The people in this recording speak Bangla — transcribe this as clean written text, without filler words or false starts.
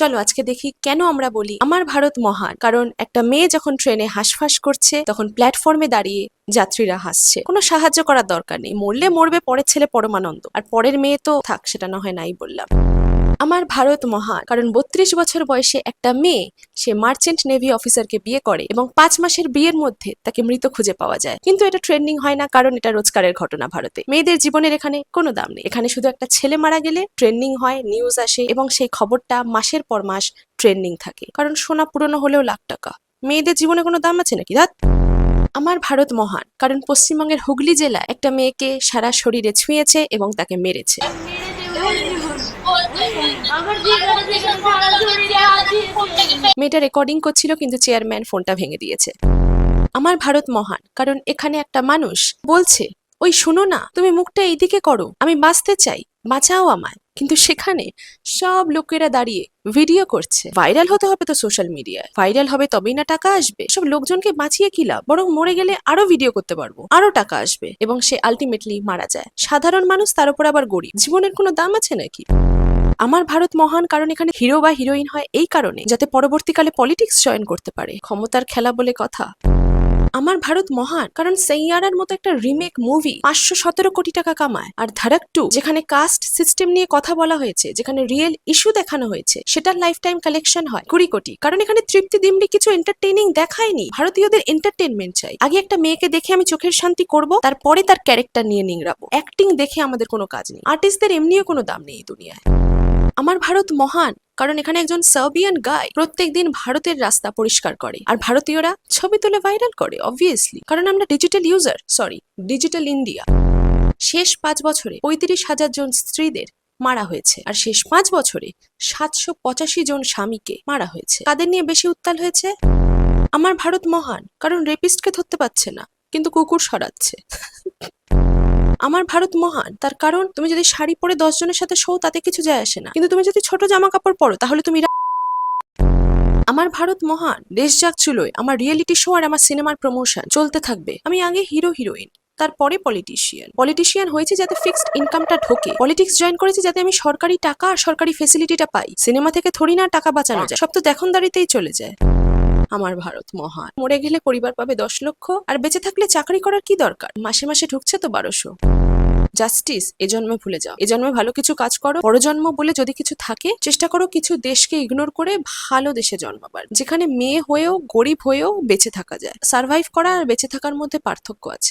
চলো আজকে দেখি কেন আমরা বলি আমার ভারত মহান। কারণ একটা মেয়ে যখন ট্রেনে হাঁসফাঁস করছে তখন প্ল্যাটফর্মে দাঁড়িয়ে যাত্রীরা হাসছে। কোনো সাহায্য করার দরকার নেই, মরলে মরবে, পরের ছেলে পরমানন্দ, আর পরের মেয়ে তো থাক, সেটা না হয় নাই বললাম। আমার ভারত মহান কারণ ৩২ বছর বয়সে একটা মেয়ে সে মার্চেন্ট নেভি অফিসারকে বিয়ে করে এবং ৫ মাসের বিয়ের মধ্যে তাকে মৃত খুঁজে পাওয়া যায়। কিন্তু এটা ট্রেন্ডিং হয় না, কারণ এটা রোজকারের ঘটনা ভারতে। মেয়েদের জীবনের এখানে কোনো দাম নেই। এখানে শুধু একটা ছেলে মারা গেলে ট্রেন্ডিং হয়, নিউজ আসে এবং সেই খবরটা মাসের পর মাস ট্রেন্ডিং থাকে। কারণ সোনা পুরনো হলেও লাখ টাকা। মেয়েদের জীবনে কোনো দাম আছে নাকি? আমার ভারত মহান কারণ পশ্চিমবঙ্গের হুগলি জেলায় একটা মেয়েকে সারা শরীরে ছুঁয়েছে এবং তাকে মেরেছে। মেয়েটা রেকর্ডিং করছিল কিন্তু চেয়ারম্যান ফোনটা ভেঙে দিয়েছে। আমার ভারত মহান কারণ এখানে একটা মানুষ বলছে, ওই শোনো না, তুমি মুখটা এইদিকে করো, আমি বাঁচতে চাই, বাঁচাও আমায়। কিন্তু সেখানে সব লোকেরা দাঁড়িয়ে ভিডিও করছে। ভাইরাল হতে হবে তো সোশ্যাল মিডিয়ায়, ভাইরাল হবে তবেই না টাকা আসবে। সব লোকজনকে বাঁচিয়ে কি লাভ, বরং মরে গেলে আরো ভিডিও করতে পারবো, আরো টাকা আসবে। এবং সে আলটিমেটলি মারা যায়। সাধারণ মানুষ, তার উপর আবার গরিব। জীবনের কোনো দাম আছে নাকি? আমার ভারত মহান কারণ এখানে হিরো বা হিরোইন হয় এই কারণে যাতে পরবর্তীকালে পলিটিক্স জয়েন করতে পারে। ক্ষমতার খেলা বলে কথা। আমার ভারত মহান কারণ সাইয়ারার মতো একটা রিমেক মুভি ৫১৭ কোটি টাকা কামায়। আর ধারাক 2 যেখানে কাস্ট সিস্টেম নিয়ে কথা বলা হয়েছে, যেখানে রিয়েল ইস্যু দেখানো হয়েছে, সেটার লাইফ টাইম কালেকশন হয় ২০ কোটি। কারণ এখানে তৃপ্তি দিমড়ি কিছু এন্টারটেইনিং দেখায়নি। ভারতীয়দের এন্টারটেনমেন্ট চাই। আগে একটা মেয়েকে দেখে আমি চোখের শান্তি করব, তারপরে তার ক্যারেক্টার নিয়ে নিংড়াবো। অ্যাক্টিং দেখে আমাদের কোনো কাজ নেই। আর্টিস্টদের এমনিও কোনো দাম নেই এই দুনিয়ায়। আমার ভারত মহান কারণ এখানে একজন সার্বিয়ান গাই প্রত্যেকদিন ভারতের রাস্তা পরিষ্কার করে, আর ভারতীয়রা ছবি তুলে ভাইরাল করে অবভিয়াসলি। কারণ আমরা ডিজিটাল ইউজার, ডিজিটাল ইন্ডিয়া। শেষ ৫ বছরে ৩৫,০০০ জন স্ত্রীদের মারা হয়েছে, আর শেষ ৫ বছরে ৭৮৫ জন স্বামীকে মারা হয়েছে। কাদের নিয়ে বেশি উত্তাল হয়েছে? আমার ভারত মহান কারণ রেপিস্টকে ধরতে পারছে না, কিন্তু কুকুর সরাচ্ছে। আমার ভারত মহান তার কারণ তুমি যদি শাড়ি পরে ১০ জনের সাথে শো তাতে কিছু যায় আসে না, কিন্তু তুমি যদি ছোট জামা কাপড় পরো তাহলে তুমি আমার ভারত মহান দেশ যাক চুলোয় আমার রিয়েলিটি শো আর আমার সিনেমার প্রমোশন চলতে থাকবে। আমি আগে হিরো হিরোইন, তারপরে পলিটিশিয়ান হয়েছে যাতে ফিক্সড ইনকামটা ঢোকে। পলিটিক্স জয়েন করেছি যাতে আমি সরকারি টাকা আর সরকারি ফেসিলিটিটা পাই। সিনেমা থেকে থোড়ি না টাকা বাঁচানো যায়, সব তো দেখনদারিতেই চলে যায়। আমার ভারত মহান মরে গেলে পরিবার পাবে ১০ লক্ষ, আর বেঁচে থাকলে চাকরি করার কি দরকার? মাসে মাসে ঢুকছে তো ১২০০। জাস্টিস এ জন্মে ভুলে যাও, এ জন্মে ভালো কিছু কাজ করো। পরজন্ম বলে যদি কিছু থাকে, চেষ্টা করো কিছু দেশকে ইগনোর করে ভালো দেশে জন্মাবার, যেখানে মেয়ে হয়েও গরিব হয়েও বেঁচে থাকা যায়। সার্ভাইভ করা আর বেঁচে থাকার মধ্যে পার্থক্য আছে।